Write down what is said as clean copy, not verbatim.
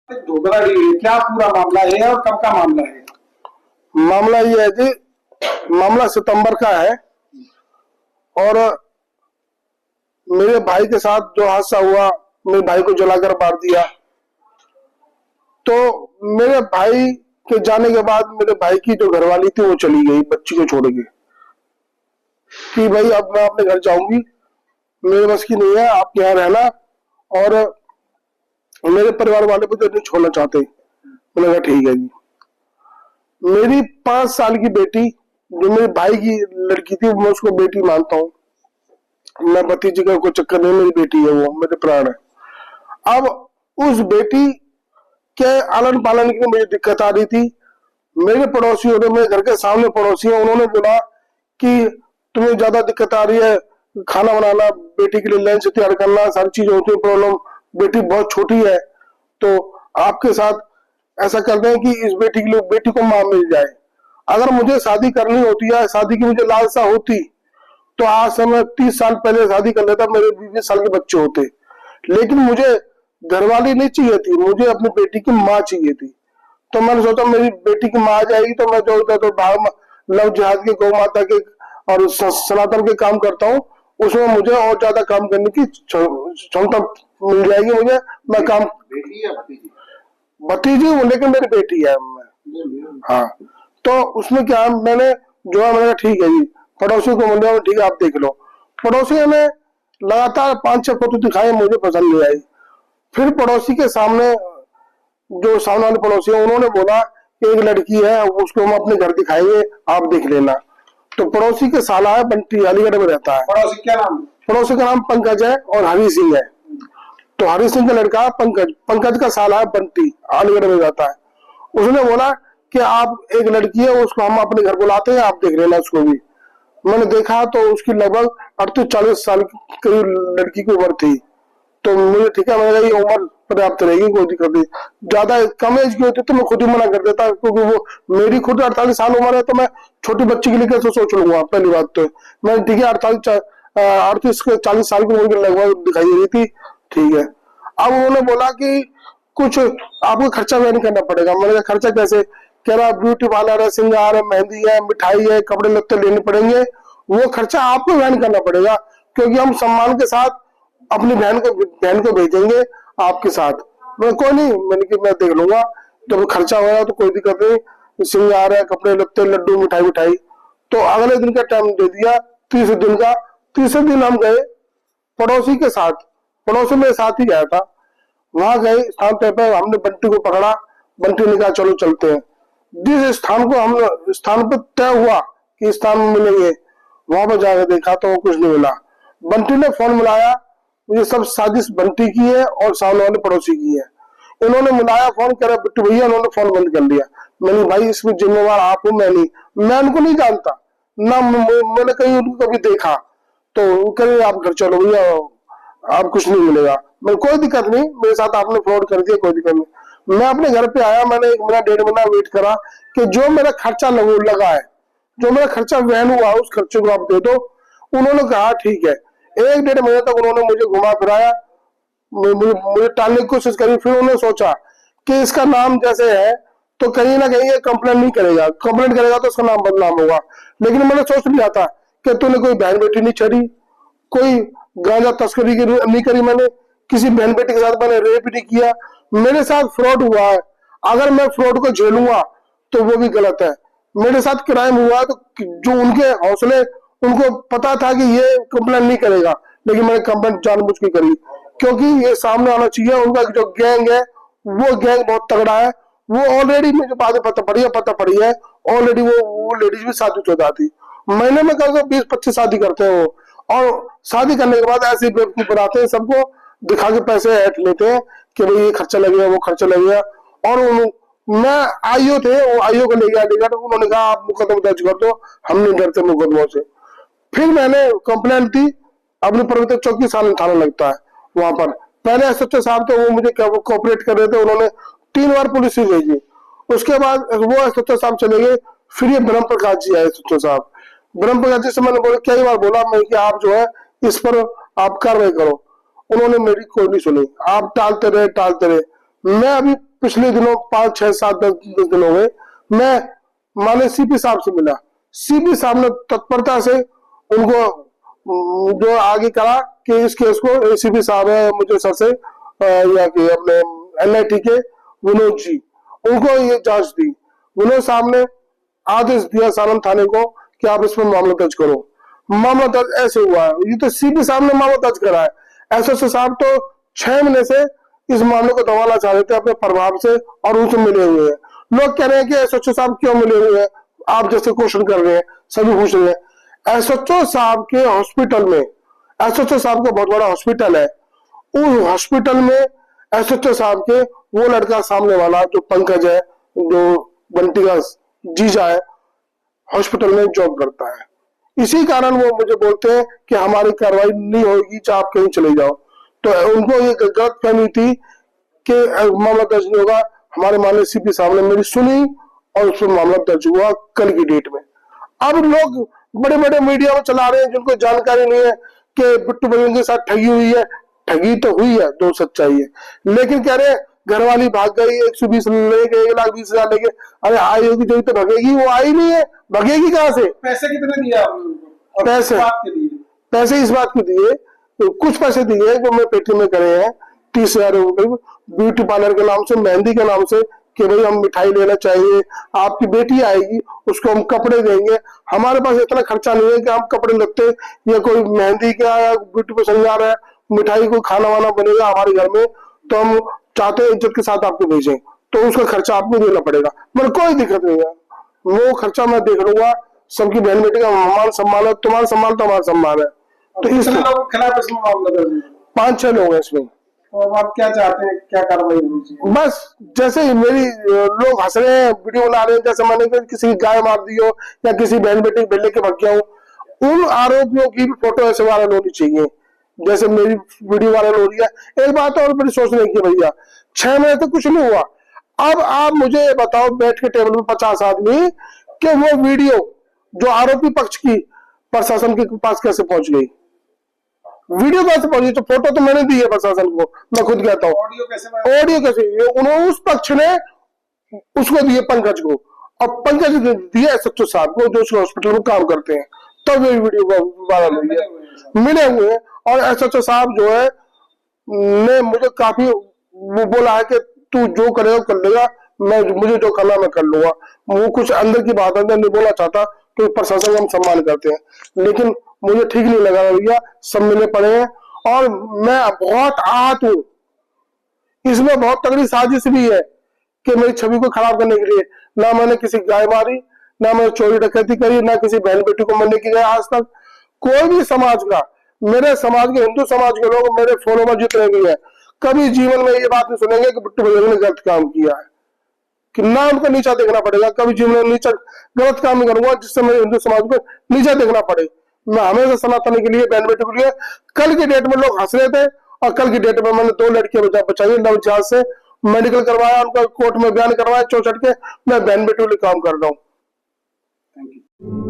धोखाधड़ी है, क्या पूरा मामला है और कब का मामला है? मामला ये है जी, मामला सितंबर का है और मेरे भाई के साथ जो हादसा हुआ, मेरे भाई को जलाकर मार दिया। तो मेरे भाई के जाने के बाद मेरे भाई की जो घरवाली थी वो चली गई बच्ची को छोड़ के, कि भाई अब मैं अपने घर जाऊंगी, मेरे बस की नहीं है, आप यहाँ रहना। और मेरे परिवार वाले मुझे नहीं छोड़ना चाहते। मैंने कहा ठीक है जी। मेरी 5 साल की बेटी, जो मेरे भाई की लड़की थी, मैं उसको बेटी मानता हूँ। मैं भतीजी का कोई चक्कर नहीं, मेरी बेटी है, वो मेरे प्राण है। अब उस बेटी के आलन पालन की मुझे दिक्कत आ रही थी। मेरे पड़ोसियों ने, मेरे घर के सामने पड़ोसी हैं, उन्होंने बोला कि तुम्हें ज्यादा दिक्कत आ रही है, खाना बनाना, बेटी के लिए लंच तैयार करना, सारी चीजें होती है, प्रॉब्लम, बेटी बहुत छोटी है, तो आपके साथ ऐसा करते हैं कि इस बेटी के लिए बेटी को मां मिल जाए। अगर मुझे शादी करनी होती है, शादी की मुझे लालसा होती, तो आज से मैं 30 साल पहले शादी कर लेता, मेरे 20 साल के बच्चे होते। लेकिन मुझे घरवाली नहीं चाहिए थी, मुझे अपनी बेटी की माँ चाहिए थी। तो मैंने सोचा मेरी बेटी की माँ आ जाएगी तो मैं जो तो बाहर लव जिहाद के, गौ माता के और सनातन के काम करता हूँ, उसमें मुझे और ज्यादा काम करने की क्षमता मिल जाएगी मुझे। मैं काम, भतीजी हूँ लेकिन मेरी बेटी है मैं। हाँ, तो उसमें क्या है, मैंने जो है, मैंने ठीक है जी, पड़ोसी को बोल दिया ठीक है आप देख लो। पड़ोसी ने लगातार 5-6 फोटो दिखाए, मुझे पसंद नहीं आई। फिर पड़ोसी के सामने, जो सामने वाले पड़ोसी है, उन्होंने बोला कि एक लड़की है, उसको हम अपने घर दिखाएंगे, आप देख लेना। तो पड़ोसी के साला है बंटी, अलीगढ़ में रहता है। पड़ोसी क्या नाम? पड़ोसी का नाम पंकज है और हरी सिंह है। तो हरी सिंह का लड़का पंकज, पंकज का साला है बंटी, अलीगढ़ में रहता है। उसने बोला कि आप, एक लड़की है, उसको हम अपने घर बुलाते हैं, आप देख लेना उसको भी। मैंने देखा तो उसकी लगभग 38-40 साल की करीब लड़की की उम्र थी। तो मुझे ठीक है, मैंने कहा ये उम्र पर्याप्त रहेगी, कोई दिक्कत नहीं। ज्यादा कम एज की होती तो मैं खुद ही मना कर देता, क्योंकि वो मेरी खुद 48 साल उम्र है, तो मैं छोटी बच्ची के लिए कैसे सोच लूंगा। पहली बात तो मैं ठीक है, 38-40 साल की उम्र लगभग दिखाई दे रही थी, ठीक है। अब उन्होंने बोला कि कुछ आपको खर्चा वहन करना पड़ेगा। मैंने कहा खर्चा कैसे? कह रहा ब्यूटी पार्लर है, सिंगार है, मेहंदी है, मिठाई है, कपड़े लत्ते लेने पड़ेंगे, वो खर्चा आपको वहन करना पड़ेगा, क्योंकि हम सम्मान के साथ अपनी बहन को भेजेंगे आपके साथ। मैं कोई नहीं, मैंने कि मैं देख लूंगा, जब खर्चा होगा तो कोई दिक्कत नहीं, सिंगार है, कपड़े लत्ते, लड्डू, मिठाई मिठाई। तो अगले दिन का टाइम दे दिया, 30 दिन का। 30 दिन हम गए पड़ोसी के साथ, पड़ोसी मेरे साथ ही गया था। वहां गए, स्थान तय पर हमने बंटी को पकड़ा, बंटी ने कहा चलो चलते हैं। जिस स्थान को हम, स्थान पर तय हुआ कि स्थान में मिलेंगे, वहां पर जाकर देखा तो कुछ नहीं मिला। बंटी ने फोन मिलाया, ये सब साजिश बंटी की है और सामने वाले पड़ोसी की है। इन्होंने मिलाया फोन, कह रहा बिट्टू भैया, उन्होंने फोन बंद कर दिया। मैंने भाई इसमें जिम्मेवार आप हो, मैं नहीं, मैं उनको नहीं जानता ना, मैंने कहीं उनको कभी देखा। तो कहीं आप घर चलो भैया, आप कुछ नहीं मिलेगा। मैं कोई दिक्कत नहीं, मेरे साथ आपने फ्रॉड कर दिया, कोई दिक्कत नहीं। मैं अपने घर पे आया, मैंने 1 महीना 1.5 महीना वेट करा कि जो मेरा खर्चा लगा है, जो मेरा खर्चा वहन हुआ, उस खर्चे को आप दे दो। उन्होंने कहा ठीक है। 1-1.5 महीने तक उन्होंने मुझे घुमा फिराया, मुझे टालने की कोशिश करी। फिर उन्होंने सोचा कि इसका नाम जैसे है तो कहीं ना कहीं ये कंप्लेंट नहीं करेगा, कंप्लेंट करेगा तो उसका नाम बदनाम होगा। लेकिन मैंने सोच लिया था कि तूने कोई बहन बेटी नहीं छड़ी, कोई गांजा तस्करी नहीं करी, मैंने किसी बहन बेटी के साथ मैंने रेप नहीं किया, मेरे साथ फ्रॉड हुआ है। अगर मैं फ्रॉड को झेलूंगा तो वो भी गलत है। मेरे साथ क्राइम हुआ तो जो उनके हौसले, उनको पता था कि ये कंप्लेंट नहीं करेगा, लेकिन मैंने कंप्लेंट जानबूझ के करी, क्योंकि ये सामने आना चाहिए। उनका जो गैंग है, वो गैंग बहुत तगड़ा है। वो ऑलरेडी मुझे बाद में पता पड़ी है, ऑलरेडी वो लेडीज भी शादीशुदा थी। महीने में कम से 20-25 शादी करते हैं वो, और शादी करने के बाद ऐसे बेवकूफ बनाते हैं, सबको दिखा के पैसे ऐठ लेते हैं कि भाई ये खर्चा लगेगा, वो खर्चा लगेगा। और मैं आईओ थे, वो आईओ को ले गया अलीगढ़, उन्होंने कहा आप मुकदमा दर्ज कर दो, हम नहीं डरते मुकदमों से। फिर मैंने कंप्लेंट दी अपनी पवित्र चौकी, थाना लगता है वहां पर। पहले एसएचओ साहब थे, वो मुझे कोऑपरेट कर रहे थे, उन्होंने 3 बार पुलिस ही भेजी। उसके बाद वो एसएचओ साहब चले गए, फिर ये ब्रह्म प्रकाश जी आए एसएचओ साहब। ब्रह्म प्रकाश जी से मैंने बोला, कई बार बोला मैं कि आप जो है इस पर आप कार्रवाई करो, उन्होंने मेरी कोई नहीं सुनी, आप टालते रहे। मैं अभी पिछले दिनों 5, 6, 7, 10 दिन हो गए, मैं माने सीपी साहब से मिला। सीपी साहब ने तत्परता से उनको जो आगे करा कि इस केस को एसीपी साहब है मुझे सर से या कि अपने एनआईटी के विनोद जी, उनको ये जांच दी। विनोद साहब ने आदेश दिया सारण थाने को कि आप इस पर मामला दर्ज करो। मामला दर्ज ऐसे हुआ है, ये तो सीपी साहब ने मामला दर्ज करा है। एसएसओ साहब तो 6 महीने से इस मामले को दबाना चाह रहे थे अपने प्रभाव से और उनसे मिले हुए हैं। लोग कह रहे हैं कि एसएचओ साहब क्यों मिले हुए हैं, आप जैसे क्वेश्चन कर रहे हैं, सभी पूछ रहे हैं। एसएचओ साहब के हॉस्पिटल में, एसएचओ साहब का बहुत बड़ा हॉस्पिटल है, उस हॉस्पिटल में एसएचओ साहब के वो लड़का सामने वाला जो पंकज है, जो बंटी का जीजा है, हॉस्पिटल में जॉब करता है। इसी कारण वो मुझे बोलते हैं कि हमारी कार्रवाई नहीं होगी, चाहे आप कहीं चले जाओ। तो उनको ये गलत फहमी थी कि मामला दर्ज नहीं होगा। हमारे माननीय सीपी साहब ने मेरी सुनी और उस पर मामला दर्ज हुआ कल की डेट में। अब लोग बड़े बड़े मीडिया में चला रहे हैं जिनको जानकारी नहीं है कि बिट्टू बलवंत के साथ ठगी हुई है। ठगी तो हुई है, दो सच्चाई है, लेकिन कह रहे घरवाली भाग गई, 120 लेके 1,20,000 लेके। अरे आई होगी जो तो भगेगी, वो आई नहीं है, भगेगी कहाँ से? पैसे कितने दिए आपने? पैसे इस बात के दिए, तो कुछ पैसे दिए जो मैं पेटी में करे हैं 30,000 रुपए ब्यूटी पार्लर के नाम से, मेहंदी के नाम से, कि भाई हम मिठाई लेना चाहिए, आपकी बेटी आएगी उसको हम कपड़े देंगे। हमारे पास इतना खर्चा नहीं है कि हम कपड़े लगते या कोई मेहंदी का या ब्यूटी पे श्रृंगार है, मिठाई को खाना वाना बनेगा हमारे घर में, तो हम चाहते हैं इज्जत के साथ आपको भेजें, तो उसका खर्चा आपको देना पड़ेगा। मतलब कोई दिक्कत नहीं है, वो खर्चा मैं देख लूंगा। सबकी बहन बेटी का मान सम्मान है, तुम्हारा सम्मान तो हमारा सम्मान है। तो इस लोग खिलाफ इसमें मामला दर्ज है? 5-6 लोग हैं इसमें। तो आप क्या चाहते हैं, क्या कार्रवाई होनी चाहिए? बस जैसे ही मेरी लोग हंस रहे हैं, वीडियो बना रहे हैं, जैसे मैंने किसी की गाय मार दी हो या किसी बहन बेटी को लेके भाग गया हूँ, उन आरोपियों की भी फोटो ऐसे वायरल होनी चाहिए जैसे मेरी वीडियो वायरल हो रही है। एक बात और मेरी सोचने की, भैया 6 महीने तो कुछ नहीं हुआ, अब आप मुझे बताओ बैठ के टेबल में 50 आदमी कि वो वीडियो जो आरोपी पक्ष की प्रशासन के पास कैसे पहुंच गई? वीडियो कैसे पहुंची? तो फोटो तो मैंने दी है प्रशासन को, मैं खुद कहता हूँ। ऑडियो कैसे? उन्होंने उस पक्ष ने उसको दिए पंकज को, और पंकज ने दिया एसएचओ साहब को जो उस हॉस्पिटल में काम करते हैं, तब ये वीडियो वायरल हुई है, मिले हुए हैं। और एसएचओ साहब जो है ने मुझे काफी वो बोला है कि तू जो करेगा कर लेगा, मैं मुझे जो करना मैं कर लूंगा। वो कुछ अंदर की बात अंदर नहीं बोलना चाहता, क्योंकि प्रशासन का हम सम्मान करते हैं, लेकिन मुझे ठीक नहीं लगा भैया, सब मिले पड़े हैं और मैं बहुत आहत हूं। इसमें बहुत तगड़ी साजिश भी है कि मेरी छवि को खराब करने के लिए। ना मैंने किसी गाय मारी, ना मैंने चोरी डकैती करी, ना किसी बहन बेटी को मरने की गए आज तक। कोई भी समाज का, मेरे समाज के, हिंदू समाज के लोग, मेरे फॉलोवर जितने भी हैं, कभी जीवन में ये बात नहीं सुनेंगे कि बिट्टू बलवंत ने गलत काम किया है, कि ना उनको नीचा देखना पड़ेगा। कभी जीवन में नीचा गलत काम नहीं करूंगा जिससे मेरे हिंदू समाज को नीचा देखना पड़े। मैं हमेशा सनातन के लिए, बहन बेटी के लिए। कल की डेट में लोग हंस रहे थे, और कल की डेट में मैंने 2 लड़कियां बचाई नवजात से, मेडिकल करवाया, उनका कोर्ट में बयान करवाया, 64 के। मैं बहन बेटी के लिए काम कर रहा हूँ। Thank you.